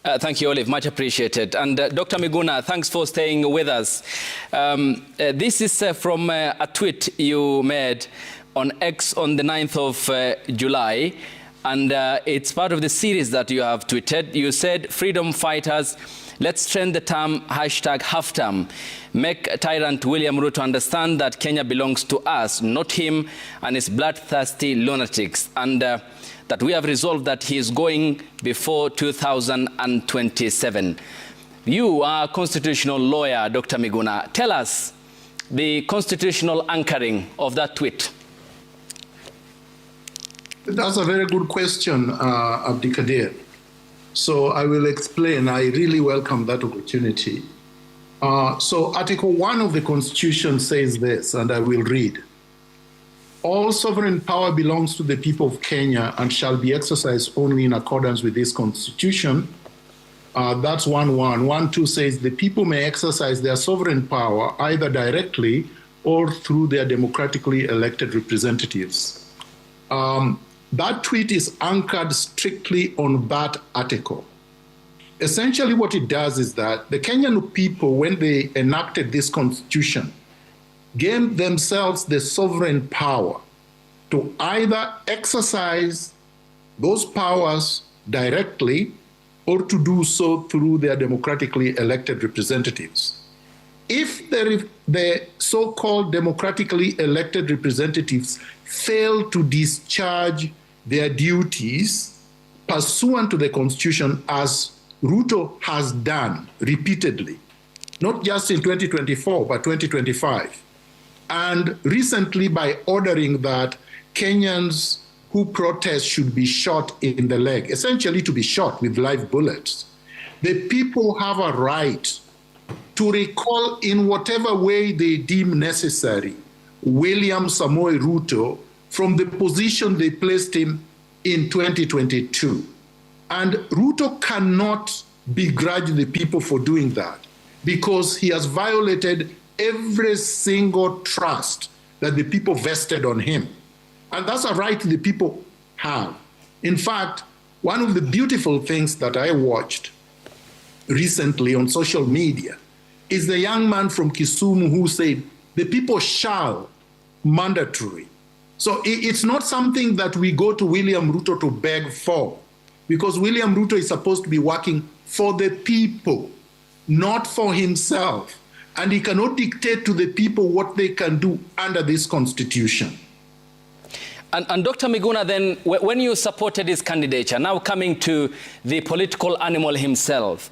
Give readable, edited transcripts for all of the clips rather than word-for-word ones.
Thank you, Olive. Much appreciated. And Dr. Miguna, thanks for staying with us. This is from a tweet you made on X on the 9th of July. And it's part of the series that you have tweeted. You said, freedom fighters, let's trend the term #halfterm. Make tyrant William Ruto understand that Kenya belongs to us, not him and his bloodthirsty lunatics. And that we have resolved that he is going before 2027. You are a constitutional lawyer, Dr. Miguna. Tell us the constitutional anchoring of that tweet. That's a very good question, Abdikadir. So I will explain. I really welcome that opportunity. So Article 1 of the Constitution says this, and I will read. All sovereign power belongs to the people of Kenya and shall be exercised only in accordance with this Constitution. That's 1.1. 1.2 says the people may exercise their sovereign power either directly or through their democratically elected representatives. That tweet is anchored strictly on that article. Essentially what it does is that the Kenyan people, when they enacted this constitution, gave themselves the sovereign power to either exercise those powers directly or to do so through their democratically elected representatives. If the so-called democratically elected representatives fail to discharge their duties pursuant to the Constitution, as Ruto has done repeatedly, not just in 2024, but 2025, and recently by ordering that Kenyans who protest should be shot in the leg, essentially to be shot with live bullets. The people have a right to recall in whatever way they deem necessary William Samoei Ruto from the position they placed him in 2022. And Ruto cannot begrudge the people for doing that because he has violated every single trust that the people vested on him. And that's a right the people have. In fact, one of the beautiful things that I watched recently on social media is the young man from Kisumu who said, the people shall mandatory. So it's not something that we go to William Ruto to beg for, because William Ruto is supposed to be working for the people, not for himself. And he cannot dictate to the people what they can do under this constitution. And Dr. Miguna, then, when you supported his candidature, now coming to the political animal himself,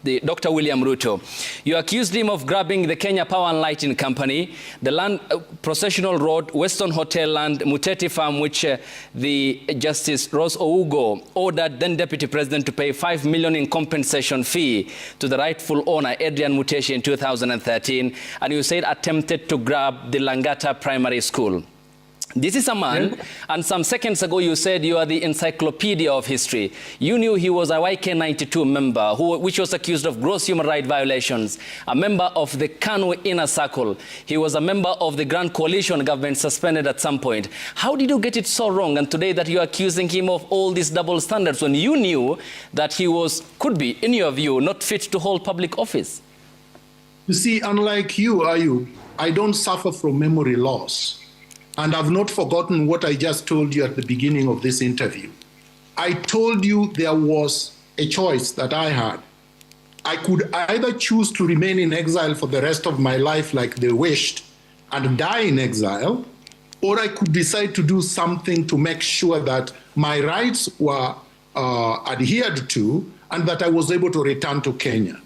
Dr. William Ruto, you accused him of grabbing the Kenya Power and Lighting Company, the land, Processional Road, Western Hotel Land, Muteti Farm, which the Justice Rose Ougo ordered then Deputy President to pay 5 million in compensation fee to the rightful owner, Adrian Muteshi, in 2013, and you said attempted to grab the Langata Primary School. This is a man, and some seconds ago you said you are the encyclopedia of history. You knew he was a YK92 member which was accused of gross human rights violations, a member of the KANU inner circle. He was a member of the Grand Coalition government suspended at some point. How did you get it so wrong, and today that you are accusing him of all these double standards when you knew that he could be, in your view, not fit to hold public office? You see, unlike you, Ayub, I don't suffer from memory loss. And I've not forgotten what I just told you at the beginning of this interview. I told you there was a choice that I had. I could either choose to remain in exile for the rest of my life like they wished and die in exile, or I could decide to do something to make sure that my rights were adhered to and that I was able to return to Kenya.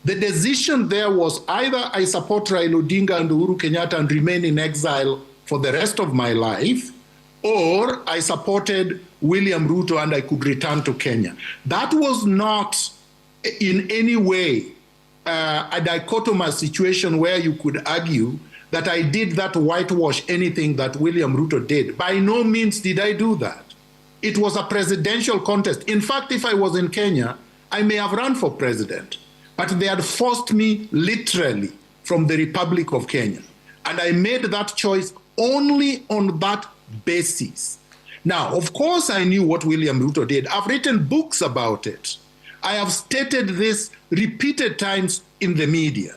The decision there was either I support Raila Odinga and Uhuru Kenyatta and remain in exile for the rest of my life, or I supported William Ruto and I could return to Kenya. That was not in any way a dichotomous situation where you could argue that I did that whitewash anything that William Ruto did. By no means did I do that. It was a presidential contest. In fact, if I was in Kenya, I may have run for president, but they had forced me literally from the Republic of Kenya. And I made that choice only on that basis. Now, of course, I knew what William Ruto did. I've written books about it. I have stated this repeated times in the media.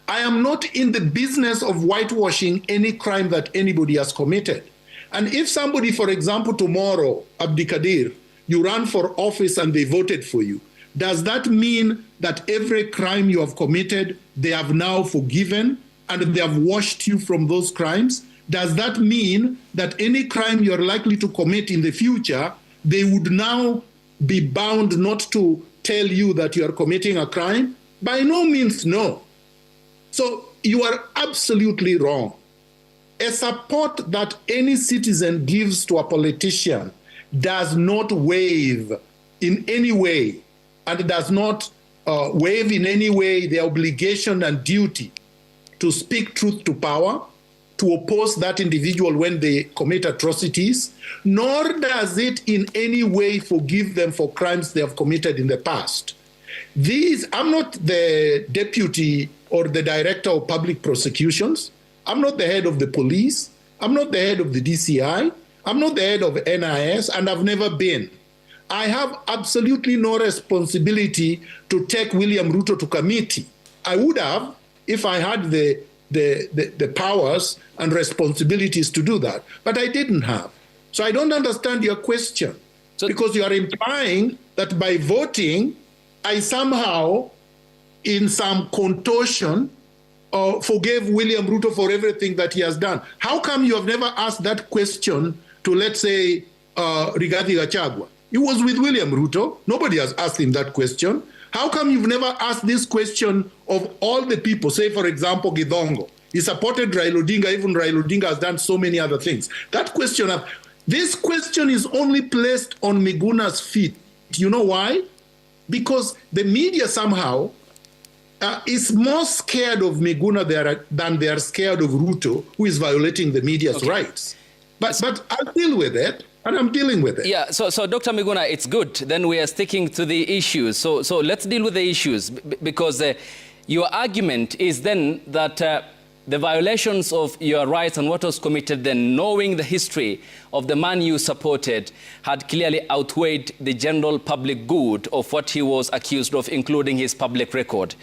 I am not in the business of whitewashing any crime that anybody has committed. And if somebody, for example, tomorrow, Abdikadir, you run for office and they voted for you, does that mean that every crime you have committed, they have now forgiven and they have washed you from those crimes? Does that mean that any crime you're likely to commit in the future, they would now be bound not to tell you that you are committing a crime? By no means, no. So you are absolutely wrong. A support that any citizen gives to a politician does not waive in any way, and does not waive in any way the obligation and duty to speak truth to power, to oppose that individual when they commit atrocities, nor does it in any way forgive them for crimes they have committed in the past. I'm not the deputy or the director of public prosecutions. I'm not the head of the police. I'm not the head of the DCI. I'm not the head of NIS, and I've never been. I have absolutely no responsibility to take William Ruto to committee. I would have if I had the powers and responsibilities to do that, but I didn't have. So I don't understand your question, because you are implying that by voting, I somehow, in some contortion, forgave William Ruto for everything that he has done. How come you have never asked that question to, let's say, Rigathi Gachagua? He was with William Ruto. Nobody has asked him that question. How come you've never asked this question of all the people? Say, for example, Githongo. He supported Raila Odinga, even Raila Odinga has done so many other things. That question, this question is only placed on Miguna's feet. You know why? Because the media somehow is more scared of Miguna than they are scared of Ruto, who is violating the media's rights. But I'll deal with it. And I'm dealing with it. Yeah, so Dr. Miguna, it's good. Then we are sticking to the issues. So let's deal with the issues, because your argument is then that the violations of your rights and what was committed then, knowing the history of the man you supported, had clearly outweighed the general public good of what he was accused of, including his public record.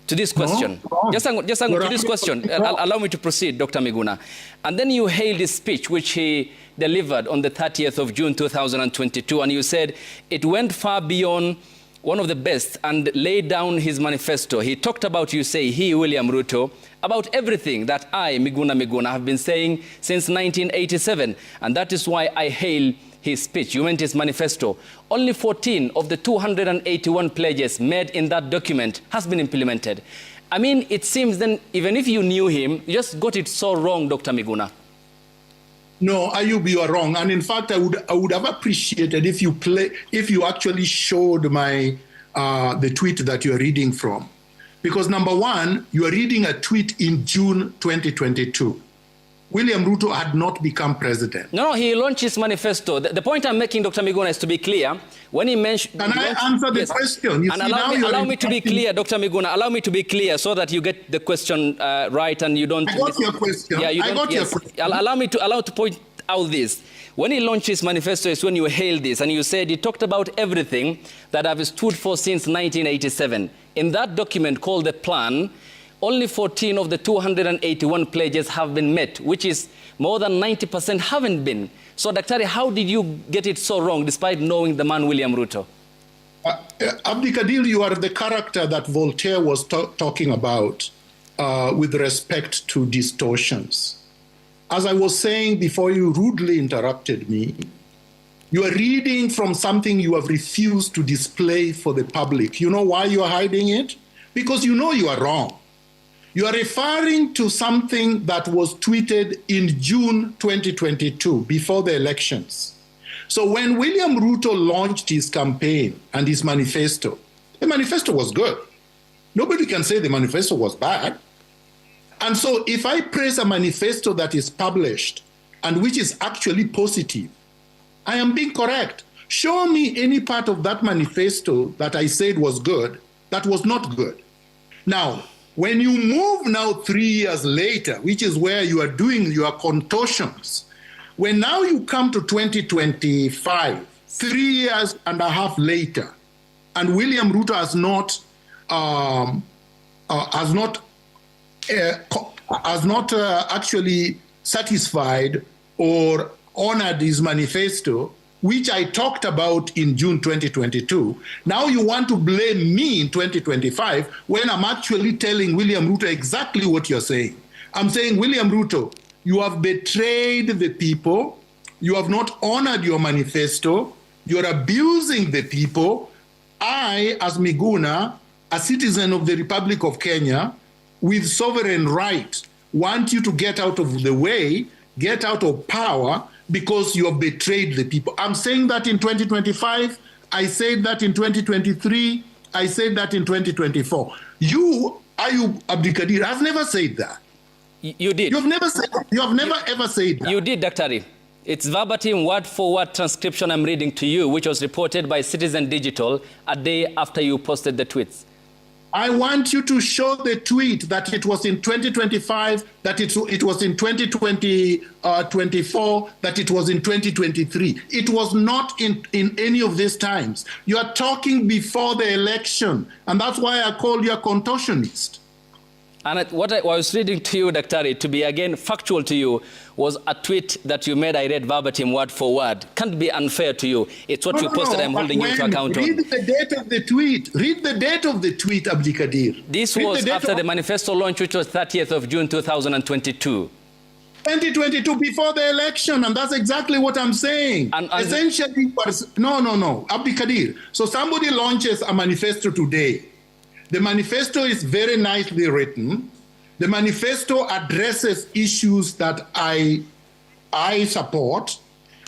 To this question, just to this question, allow me to proceed, Dr. Miguna. And then you hailed his speech, which he delivered on the 30th of June 2022, and you said it went far beyond one of the best and laid down his manifesto. He talked about, you say, he, William Ruto, about everything that I, Miguna, have been saying since 1987, and that is why I hail his speech. You meant his manifesto. Only 14 of the 281 pledges made in that document has been implemented. I mean, it seems then, even if you knew him, you just got it so wrong, Dr. Miguna. No, Ayub, you are wrong. And in fact, I would have appreciated if you actually showed my the tweet that you're reading from. Because number one, you are reading a tweet in June 2022. William Ruto had not become president. No, he launched his manifesto. The point I'm making, Dr. Miguna, is to be clear. When he mentioned... Can I answer the question? And allow me to be clear, Dr. Miguna. Allow me to be clear so that you get the question right and you don't... I got your question. Yeah, I got your question. Allow me to point out this. When he launched his manifesto is when you hailed this, and you said he talked about everything that I've stood for since 1987. In that document called the plan, only 14 of the 281 pledges have been met, which is more than 90% haven't been. So, Daktari, how did you get it so wrong, despite knowing the man William Ruto? Abdikadir, you are the character that Voltaire was talking about with respect to distortions. As I was saying before you rudely interrupted me, you are reading from something you have refused to display for the public. You know why you are hiding it? Because you know you are wrong. You are referring to something that was tweeted in June 2022, before the elections. So when William Ruto launched his campaign and his manifesto, the manifesto was good. Nobody can say the manifesto was bad. And so if I praise a manifesto that is published and which is actually positive, I am being correct. Show me any part of that manifesto that I said was good that was not good. Now, when you move now 3 years later, which is where you are doing your contortions, when now you come to 2025, 3.5 years later, and William Ruto has not actually satisfied or honored his manifesto, which I talked about in June 2022. Now you want to blame me in 2025 when I'm actually telling William Ruto exactly what you're saying. I'm saying, William Ruto, you have betrayed the people. You have not honored your manifesto. You're abusing the people. I, as MIGUNA, a citizen of the Republic of Kenya, with sovereign right, want you to get out of the way, get out of power, because you have betrayed the people. I'm saying that in 2025. I said that in 2023. I said that in 2024. You, Ayub Abdikadir, have never said that. You did. You have never said that. You have never ever said that. You did, Dr. Ari. It's verbatim, word-for-word transcription I'm reading to you, which was reported by Citizen Digital a day after you posted the tweets. I want you to show the tweet that it was in 2025, that it was in 2024, that it was in 2023. It was not in any of these times. You are talking before the election, and that's why I call you a contortionist. And what I was reading to you, Dr. Ari, to be again factual to you, was a tweet that you made. I read verbatim, word for word. Can't be unfair to you. It's what you posted. I'm holding you to account on. Read the date of the tweet. Read the date of the tweet, Abdikadir. This was after the manifesto launch, which was 30th of June 2022. 2022, before the election, and that's exactly what I'm saying. And essentially, no, Abdikadir. So somebody launches a manifesto today. The manifesto is very nicely written. The manifesto addresses issues that I support.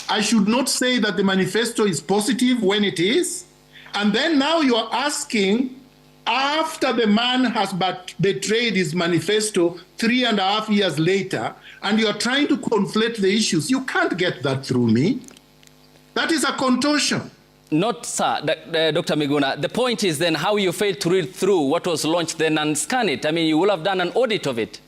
I should not say that the manifesto is positive when it is. And then now you are asking, after the man has betrayed his manifesto 3.5 years later, and you are trying to conflate the issues. You can't get that through me. That is a contortion. Not, sir, Dr. MIGUNA. The point is then how you failed to read through what was launched then and scan it. I mean, you will have done an audit of it.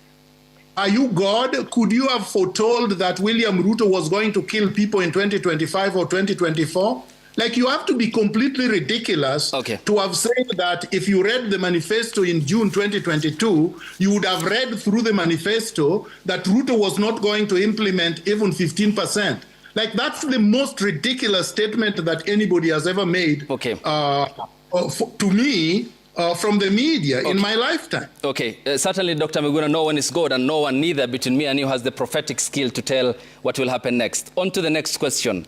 Are you God? Could you have foretold that William Ruto was going to kill people in 2025 or 2024? Like, you have to be completely ridiculous to have said that if you read the manifesto in June 2022, you would have read through the manifesto that Ruto was not going to implement even 15%. Like, that's the most ridiculous statement that anybody has ever made to me from the media in my lifetime. Certainly, Dr. MIGUNA, no one is God, and no one neither between me and you has the prophetic skill to tell what will happen next. On to the next question.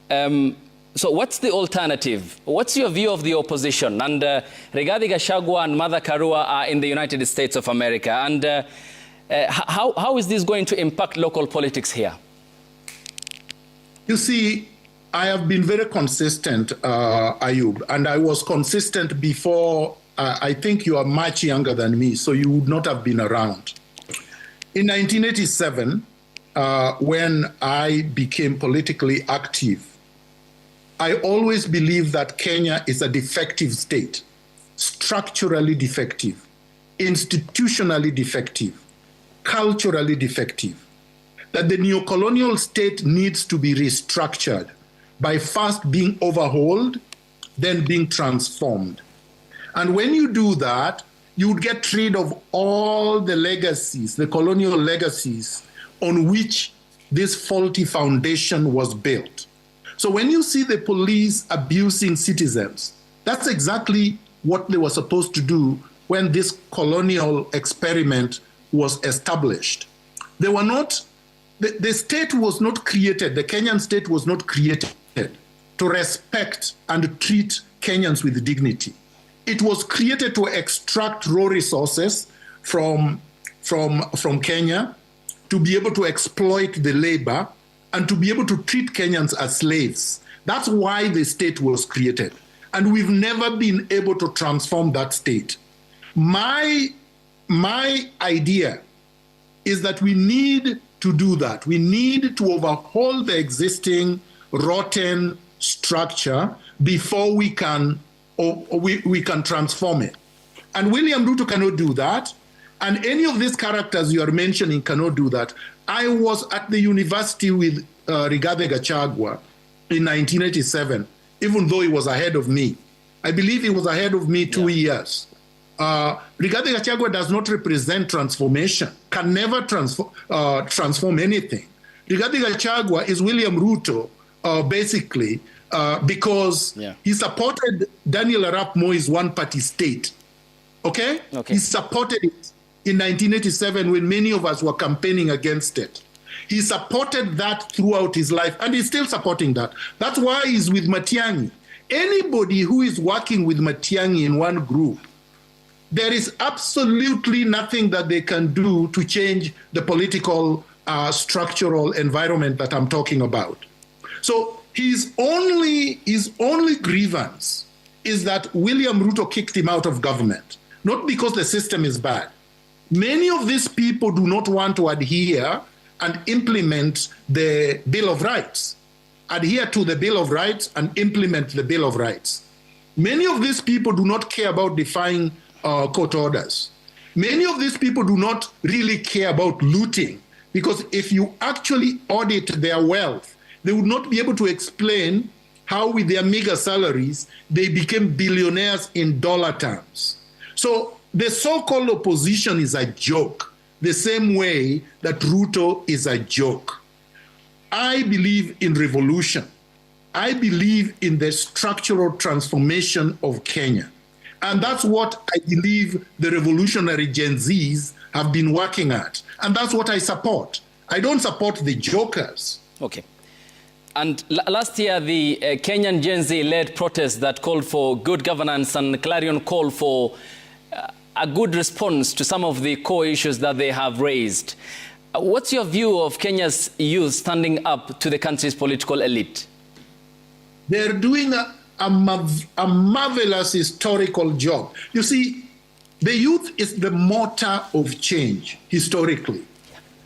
So what's the alternative? What's your view of the opposition? And Rigathi Gachagua and Martha Karua are in the United States of America. And how is this going to impact local politics here? You see, I have been very consistent, Ayub, and I was consistent before. I think you are much younger than me, so you would not have been around. In 1987, when I became politically active, I always believed that Kenya is a defective state, structurally defective, institutionally defective, culturally defective. That the neocolonial state needs to be restructured by first being overhauled, then being transformed. And when you do that, you would get rid of all the legacies, the colonial legacies on which this faulty foundation was built. So when you see the police abusing citizens, that's exactly what they were supposed to do when this colonial experiment was established. They were not. The state was not created, the Kenyan state was not created to respect and treat Kenyans with dignity. It was created to extract raw resources from Kenya, to be able to exploit the labor, and to be able to treat Kenyans as slaves. That's why the state was created. And we've never been able to transform that state. My idea is that we need to do that. We need to overhaul the existing rotten structure before we can transform it. And William Ruto cannot do that. And any of these characters you are mentioning cannot do that. I was at the university with Rigathi Gachagua in 1987, even though he was ahead of me. I believe he was ahead of me 2 years. Rigathi Gachagua does not represent transformation, can never transform anything. Rigathi Gachagua is William Ruto, basically, because he supported Daniel Arap Moi's one-party state. Okay? He supported it in 1987 when many of us were campaigning against it. He supported that throughout his life, and he's still supporting that. That's why he's with Matiang'i. Anybody who is working with Matiang'i in one group, there is absolutely nothing that they can do to change the political structural environment that I'm talking about. So his only grievance is that William Ruto kicked him out of government, not because the system is bad. Many of these people do not want to adhere and implement the Bill of Rights. Adhere to the Bill of Rights and implement the Bill of Rights. Many of these people do not care about defying court orders. Many of these people do not really care about looting, because if you actually audit their wealth, they would not be able to explain how with their meager salaries, they became billionaires in dollar terms. So the so-called opposition is a joke, the same way that Ruto is a joke. I believe in revolution. I believe in the structural transformation of Kenya. And that's what I believe the revolutionary Gen Zs have been working at. And that's what I support. I don't support the jokers. Okay. And last year, the Kenyan Gen Z led protests that called for good governance, and Clarion called for a good response to some of the core issues that they have raised. What's your view of Kenya's youth standing up to the country's political elite? They're doing a marvelous historical job. You see, the youth is the motor of change historically.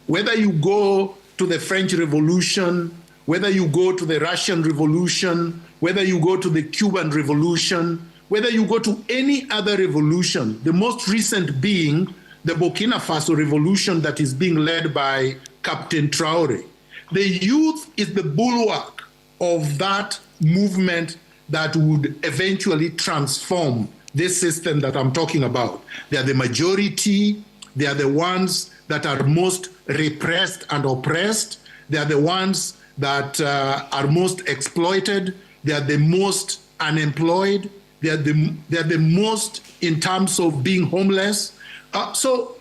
Whether you go to the French Revolution, whether you go to the Russian Revolution, whether you go to the Cuban Revolution, whether you go to any other revolution, the most recent being the Burkina Faso revolution that is being led by Captain Traore. The youth is the bulwark of that movement that would eventually transform this system that I'm talking about. They are the majority. They are the ones that are most repressed and oppressed. They are the ones that are most exploited. They are the most unemployed. They are the most in terms of being homeless. So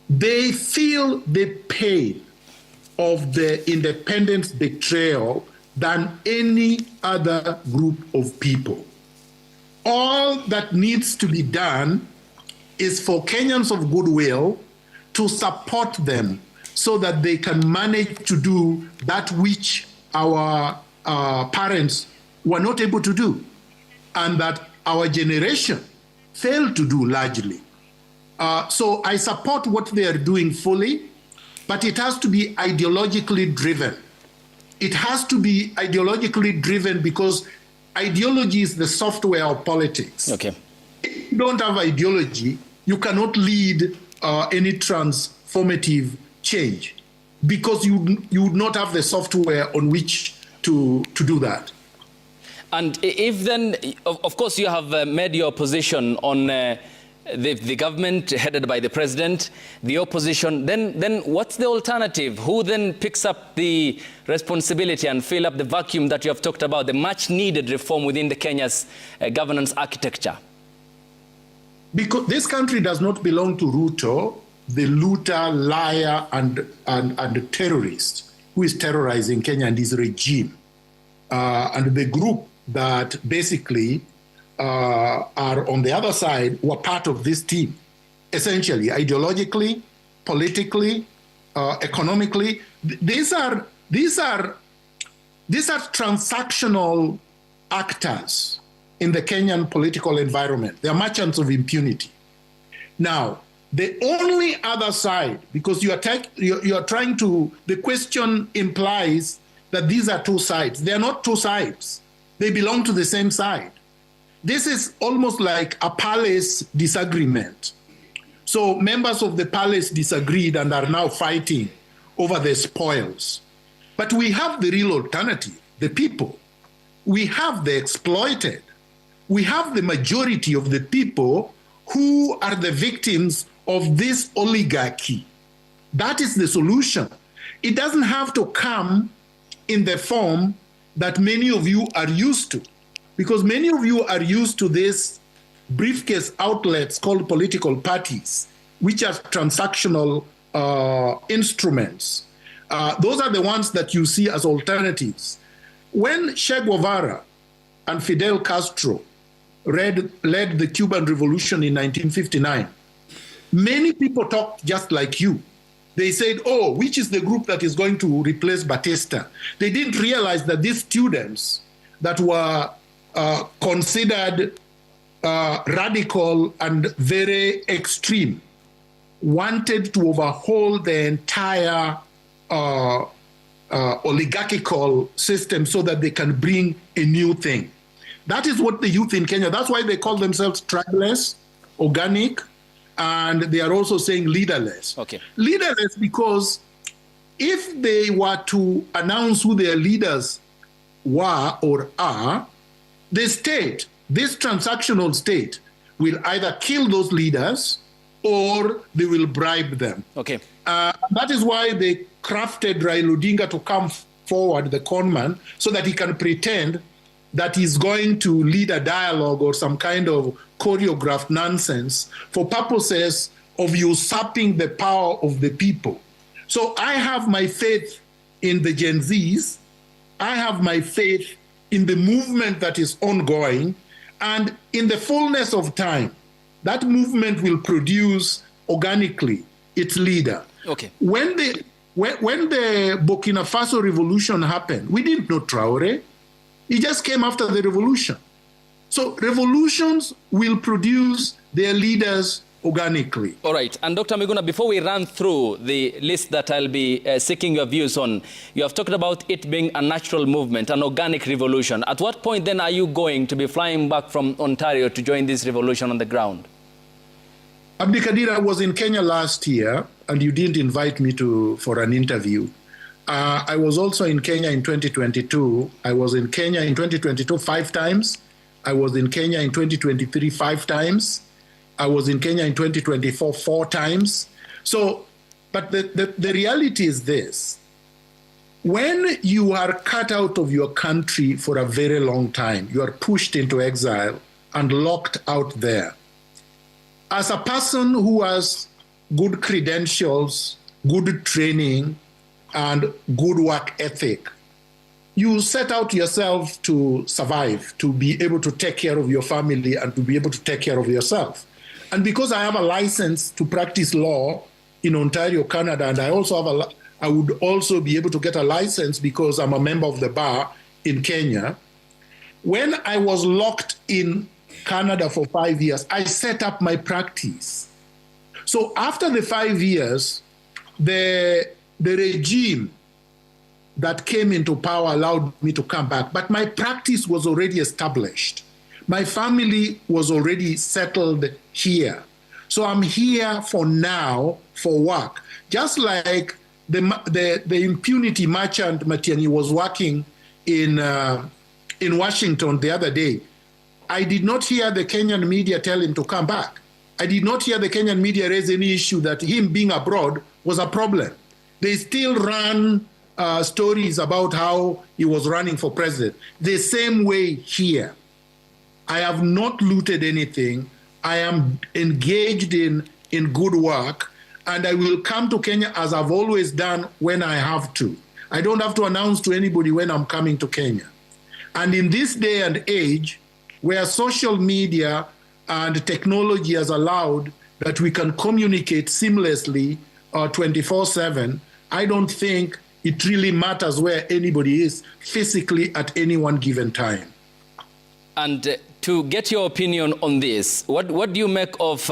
they feel the pain of the independence betrayal than any other group of people. All that needs to be done is for Kenyans of goodwill to support them so that they can manage to do that which our parents were not able to do, and that our generation failed to do largely. So I support what they are doing fully, but it has to be ideologically driven. It has to be ideologically driven because ideology is the software of politics. Okay. If you don't have ideology, you cannot lead any transformative change because you would not have the software on which to do that. And if then, of course, you have made your position on the government headed by the president, the opposition, then what's the alternative? Who then picks up the responsibility and fill up the vacuum that you have talked about, the much needed reform within the Kenya's governance architecture? Because this country does not belong to Ruto, the looter, liar, and the terrorist who is terrorizing Kenya and his regime, and the group that basically are on the other side were part of this team, essentially, ideologically, politically, economically. These are transactional actors in the Kenyan political environment. They are merchants of impunity. Now, the only other side, because you are trying to, the question implies that these are two sides. They are not two sides. They belong to the same side. This is almost like a palace disagreement. So members of the palace disagreed and are now fighting over the spoils. But we have the real alternative, the people. We have the exploited. we have the majority of the people who are the victims of this oligarchy. That is the solution. It doesn't have to come in the form that many of you are used to, because many of you are used to this briefcase outlets called political parties, which are transactional instruments. Those are the ones that you see as alternatives. When Che Guevara and Fidel Castro led the Cuban Revolution in 1959, many people talked just like you. They said, oh, which is the group that is going to replace Batista? They didn't realize that these students that were considered radical and very extreme wanted to overhaul the entire oligarchical system so that they can bring a new thing. That is what the youth in Kenya, that's why they call themselves tribeless, organic, and they are also saying leaderless. Okay. Leaderless because if they were to announce who their leaders were or are, the state, this transactional state, will either kill those leaders or they will bribe them. Okay. That is why they crafted Raila Odinga to come forward, the conman, so that he can pretend that he's going to lead a dialogue or some kind of choreographed nonsense for purposes of usurping the power of the people. So I have my faith in the Gen Zs. I have my faith in the movement that is ongoing. And in the fullness of time, that movement will produce organically its leader. Okay. When the Burkina Faso revolution happened, we didn't know Traore. He just came after the revolution. So revolutions will produce their leaders organically. All right. And Dr. MIGUNA, before we run through the list that I'll be seeking your views on, you have talked about it being a natural movement, an organic revolution. At what point then are you going to be flying back from Ontario to join this revolution on the ground? Abdikadir, I was in Kenya last year, and you didn't invite me for an interview. I was also in Kenya in 2022. I was in Kenya in 2022 5 times. I was in Kenya in 2023 5 times. I was in Kenya in 2024 4 times. So, but the reality is this. When you are cut out of your country for a very long time, you are pushed into exile and locked out there. As a person who has good credentials, good training, and good work ethic, you set out yourself to survive, to be able to take care of your family and to be able to take care of yourself. And because I have a license to practice law in Ontario, Canada, and I would also be able to get a license because I'm a member of the bar in Kenya. When I was locked in Canada for 5 years, I set up my practice. So after the 5 years, the regime that came into power allowed me to come back, but my practice was already established. My family was already settled here. So I'm here for now for work. Just like the impunity merchant Matiang'i was working in Washington the other day. I did not hear the Kenyan media tell him to come back. I did not hear the Kenyan media raise any issue that him being abroad was a problem. They still ran stories about how he was running for president. The same way here. I have not looted anything. I am engaged in good work, and I will come to Kenya as I've always done when I have to. I don't have to announce to anybody when I'm coming to Kenya. And in this day and age, where social media and technology has allowed that we can communicate seamlessly 24/7, I don't think it really matters where anybody is physically at any one given time. And to get your opinion on this, what do you make of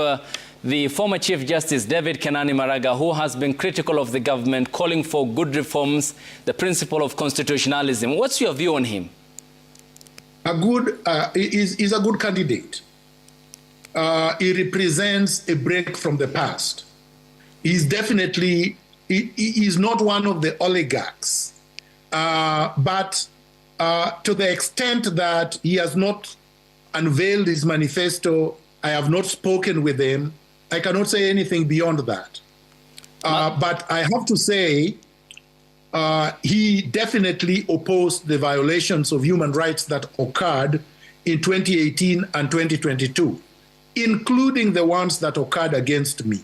the former Chief Justice David Kenani Maraga, who has been critical of the government, calling for good reforms, the principle of constitutionalism? What's your view on him? He's a good candidate. He represents a break from the past. He's definitely, he's not one of the oligarchs, but to the extent that he has not unveiled his manifesto. I have not spoken with him. I cannot say anything beyond that. But I have to say, he definitely opposed the violations of human rights that occurred in 2018 and 2022, including the ones that occurred against me.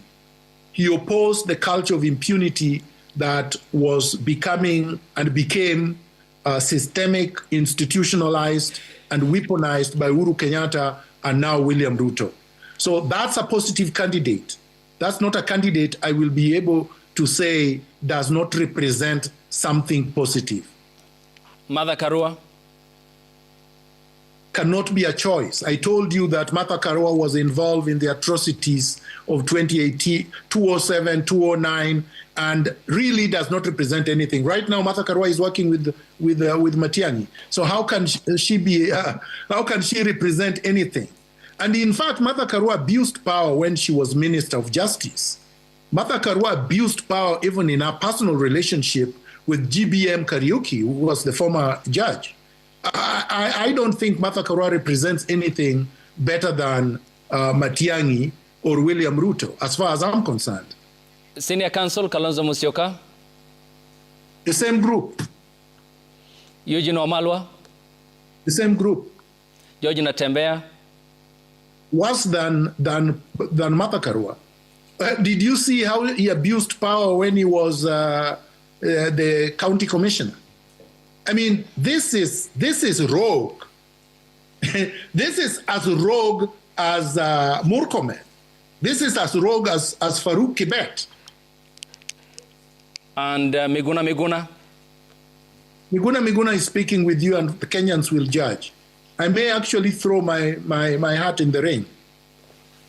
He opposed the culture of impunity that was becoming and became systemic, institutionalized, and weaponized by Uhuru Kenyatta and now William Ruto. So that's a positive candidate. That's not a candidate I will be able to say does not represent something positive. Martha Karua? Cannot be a choice. I told you that Martha Karua was involved in the atrocities of 2018, 2007, 2009, and really does not represent anything. Right now, Martha Karua is working with Matiang'i. So how can she be? How can she represent anything? And in fact, Martha Karua abused power when she was Minister of Justice. Martha Karua abused power even in her personal relationship with GBM Kariuki, who was the former judge. I don't think Martha Karua represents anything better than Matiang'i or William Ruto, as far as I'm concerned. Senior Counsel Kalonzo Musyoka? The same group. Eugene Wamalwa? The same group. George Natembeya? Worse than Martha Karua. Did you see how he abused power when he was the county commissioner? I mean, this is rogue. This is as rogue as Murkomen. This is as rogue as Farouk Kibet. And Miguna? Miguna is speaking with you, and the Kenyans will judge. I may actually throw my hat in the ring.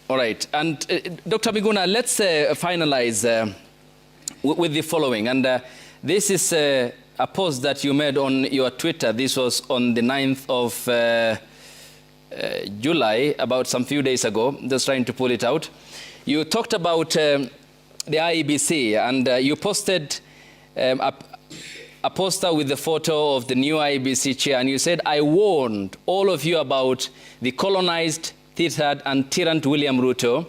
All right. And Dr. Miguna, let's finalize with the following. And this is a post that you made on your Twitter. This was on the 9th of July, about some few days ago. Just trying to pull it out. You talked about the IEBC, and you posted a poster with the photo of the new IEBC chair, and you said, I warned all of you about the colonized, tethered, and tyrant William Ruto,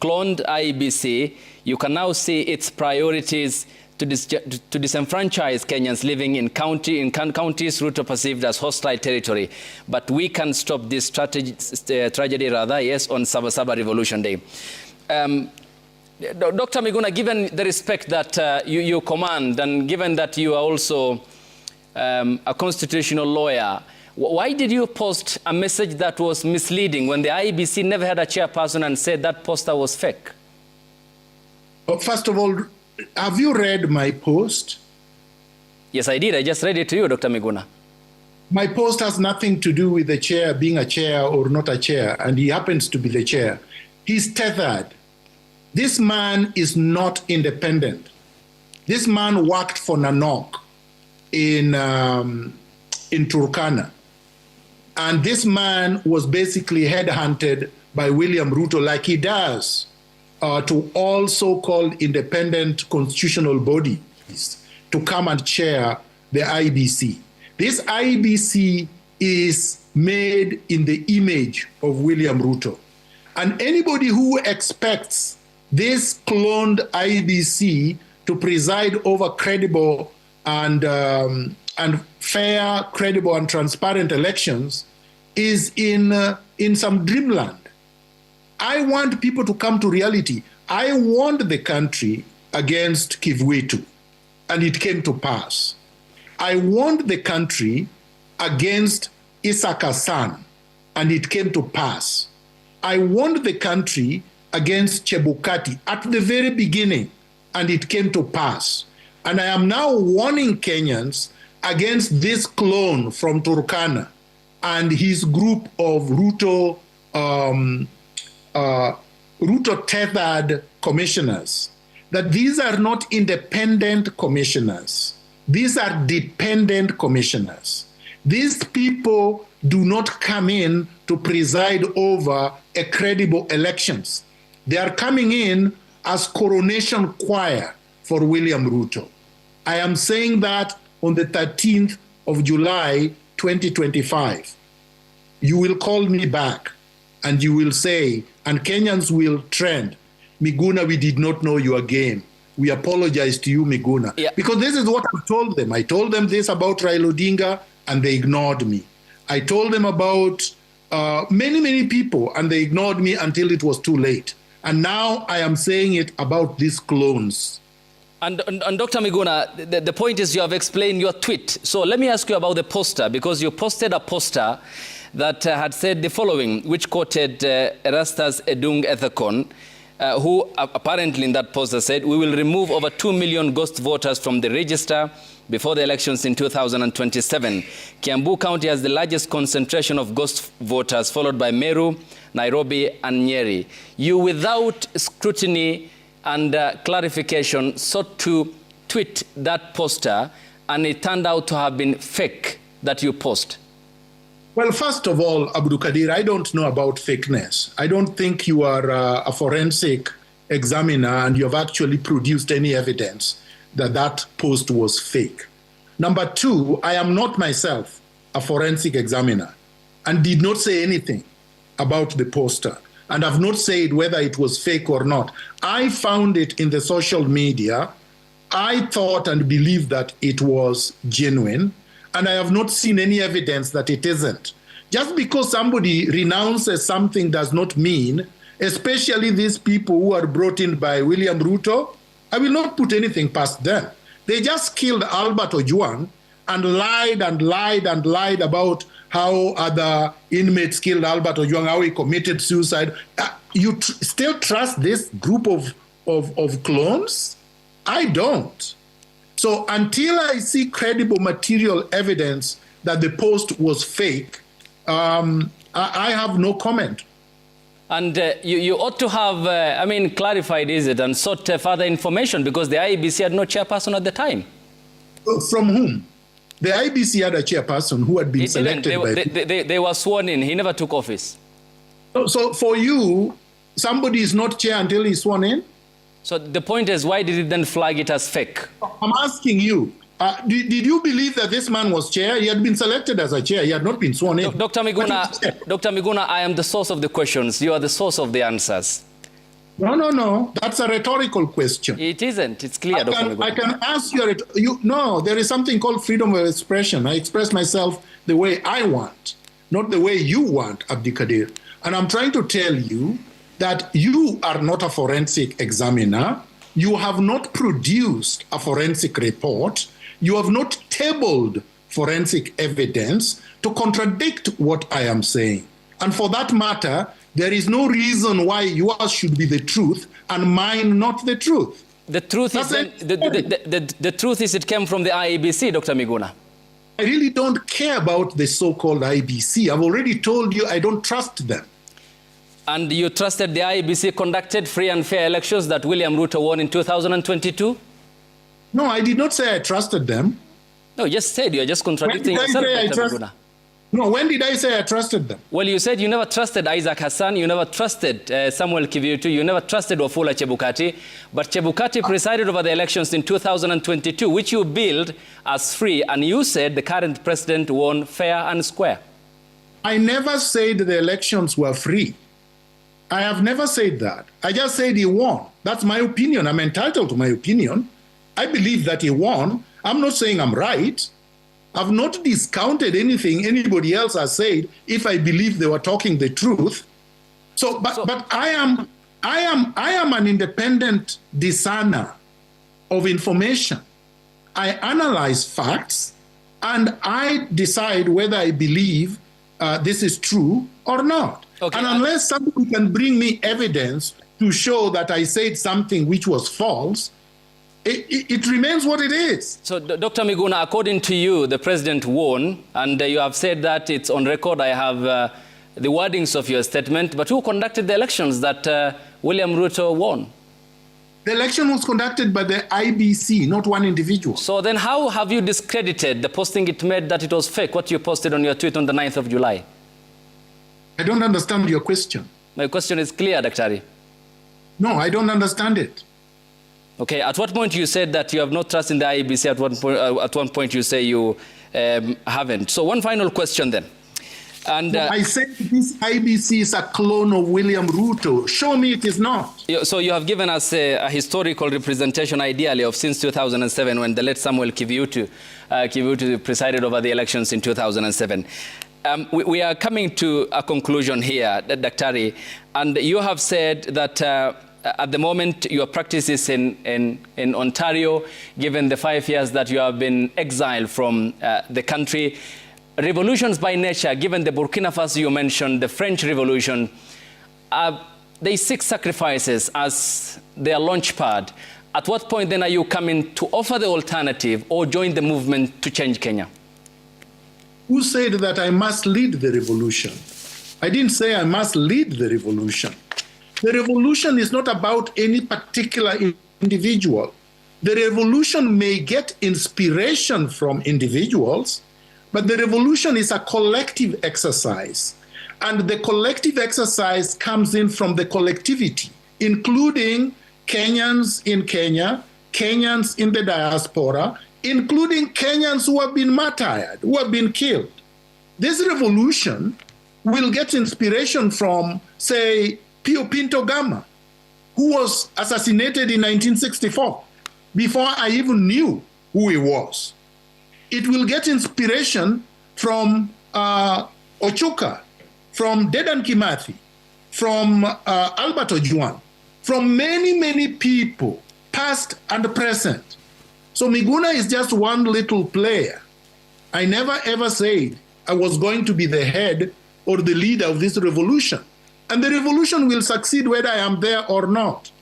cloned IEBC. You can now see its priorities to disenfranchise Kenyans living in counties Ruto perceived as hostile territory. But we can stop this tragedy, yes, on Sabasaba Revolution Day. Dr. Miguna, given the respect that you command, and given that you are also a constitutional lawyer, why did you post a message that was misleading when the IEBC never had a chairperson and said that poster was fake? Well, first of all, have you read my post? Yes, I did. I just read it to you, Dr. Miguna. My post has nothing to do with the chair being a chair or not a chair, and he happens to be the chair. He's tethered. This man is not independent. This man worked for Nanok in Turkana. And this man was basically headhunted by William Ruto, like he does to all so-called independent constitutional bodies to come and chair the IEBC. This IEBC is made in the image of William Ruto. And anybody who expects this cloned IEBC to preside over credible and fair, credible, and transparent elections is in some dreamland. I want people to come to reality. I warned the country against Kivuitu, and it came to pass. I warned the country against Isaka San, and it came to pass. I warned the country against Chebukati at the very beginning, and it came to pass. And I am now warning Kenyans against this clone from Turkana and his group of Ruto-tethered commissioners, that these are not independent commissioners. These are dependent commissioners. These people do not come in to preside over a credible elections. They are coming in as coronation choir for William Ruto. I am saying that on the 13th of July, 2025. you will call me back and you will say, and Kenyans will trend, Miguna, we did not know your game. We apologize to you, Miguna. Yeah. Because this is what I told them. I told them this about Raila Odinga, and they ignored me. I told them about many people, and they ignored me until it was too late. And now I am saying it about these clones. And Dr. Miguna, the point is you have explained your tweet. So let me ask you about the poster, because you posted a poster that had said the following, which quoted Erastus Edung Ethekon, who apparently in that poster said, we will remove over 2 million ghost voters from the register before the elections in 2027. Kiambu County has the largest concentration of ghost voters, followed by Meru, Nairobi, and Nyeri. You, without scrutiny and clarification, sought to tweet that poster, and it turned out to have been fake that you post. Well, first of all, Abdul Kadir, I don't know about fakeness. I don't think you are a forensic examiner and you have actually produced any evidence that that post was fake. Number two, I am not myself a forensic examiner and did not say anything about the poster and have not said whether it was fake or not. I found it in the social media. I thought and believed that it was genuine, and I have not seen any evidence that it isn't. Just because somebody renounces something does not mean, especially these people who are brought in by William Ruto, I will not put anything past them. They just killed Albert Ojwang and lied and lied and lied about how other inmates killed Albert Ojwang, how he committed suicide. You still trust this group of clones? I don't. So until I see credible material evidence that the post was fake, I have no comment. And you ought to have, clarified, is it, and sought further information, because the IEBC had no chairperson at the time. From whom? The IEBC had a chairperson who had been selected by... They were sworn in. He never took office. So for you, somebody is not chair until he's sworn in? So the point is, why did it then flag it as fake? I'm asking you, did you believe that this man was chair? He had been selected as a chair. He had not been sworn in. Dr. Miguna, I am the source of the questions. You are the source of the answers. No. That's a rhetorical question. It isn't. It's clear, Dr. Miguna. I can ask you, no, there is something called freedom of expression. I express myself the way I want, not the way you want, Abdikadir. And I'm trying to tell you that you are not a forensic examiner. You have not produced a forensic report. You have not tabled forensic evidence to contradict what I am saying. And for that matter, there is no reason why yours should be the truth and mine not the truth. The truth is the truth is it came from the IEBC, Dr. Miguna. I really don't care about the so-called IEBC. I've already told you I don't trust them. And you trusted the IEBC conducted free and fair elections that William Ruto won in 2022? No, I did not say I trusted them. No, you just said you're just contradicting yourself, Dr. Miguna. No, when did I say I trusted them? Well, you said you never trusted Isaac Hassan, you never trusted Samuel Kiviutu, you never trusted Wafula Chebukati, but Chebukati presided over the elections in 2022, which you billed as free, and you said the current president won fair and square. I never said the elections were free. I have never said that. I just said he won. That's my opinion. I'm entitled to my opinion. I believe that he won. I'm not saying I'm right. I've not discounted anything anybody else has said if I believe they were talking the truth. But I am an independent discerner of information. I analyze facts and I decide whether I believe this is true or not. Okay. And unless somebody can bring me evidence to show that I said something which was false, it remains what it is. So, Dr. Miguna, according to you, the president won, and you have said that it's on record. I have the wordings of your statement. But who conducted the elections that William Ruto won? The election was conducted by the IBC, not one individual. So then how have you discredited the posting it made that it was fake, what you posted on your tweet on the 9th of July? I don't understand your question. My question is clear, Daktari. No, I don't understand it. Okay, at what point you said that you have no trust in the IEBC, at one point you say you haven't. So one final question then. And I said this IBC is a clone of William Ruto. Show me it is not. So you have given us a historical representation, ideally, of since 2007, when the late Samuel Kiviutu presided over the elections in 2007. We are coming to a conclusion here, Daktari, and you have said that at the moment your practice is in Ontario, given the 5 years that you have been exiled from the country. Revolutions by nature, given the Burkina Faso you mentioned, the French Revolution, they seek sacrifices as their launch pad. At what point then are you coming to offer the alternative or join the movement to change Kenya? Who said that I must lead the revolution? I didn't say I must lead the revolution. The revolution is not about any particular individual. The revolution may get inspiration from individuals, but the revolution is a collective exercise. And the collective exercise comes in from the collectivity, including Kenyans in Kenya, Kenyans in the diaspora, including Kenyans who have been martyred, who have been killed. This revolution will get inspiration from, say, Pio Pinto Gama, who was assassinated in 1964, before I even knew who he was. It will get inspiration from Ochuka, from Dedan Kimathi, from Albert Ojwang, from many, many people, past and present. So MIGUNA is just one little player. I never ever said I was going to be the head or the leader of this revolution. And the revolution will succeed whether I am there or not.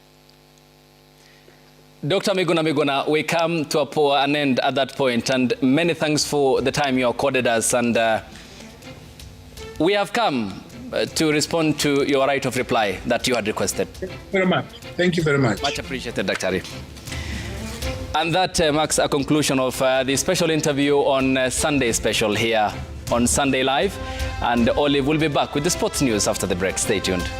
Dr. MIGUNA, we come to an end at that point, and many thanks for the time you accorded us. And we have come to respond to your right of reply that you had requested. Thank you very much. Thank you very much. Much appreciated, Dr. And that marks a conclusion of the special interview on Sunday Special here on Sunday Live. And Olive will be back with the sports news after the break. Stay tuned.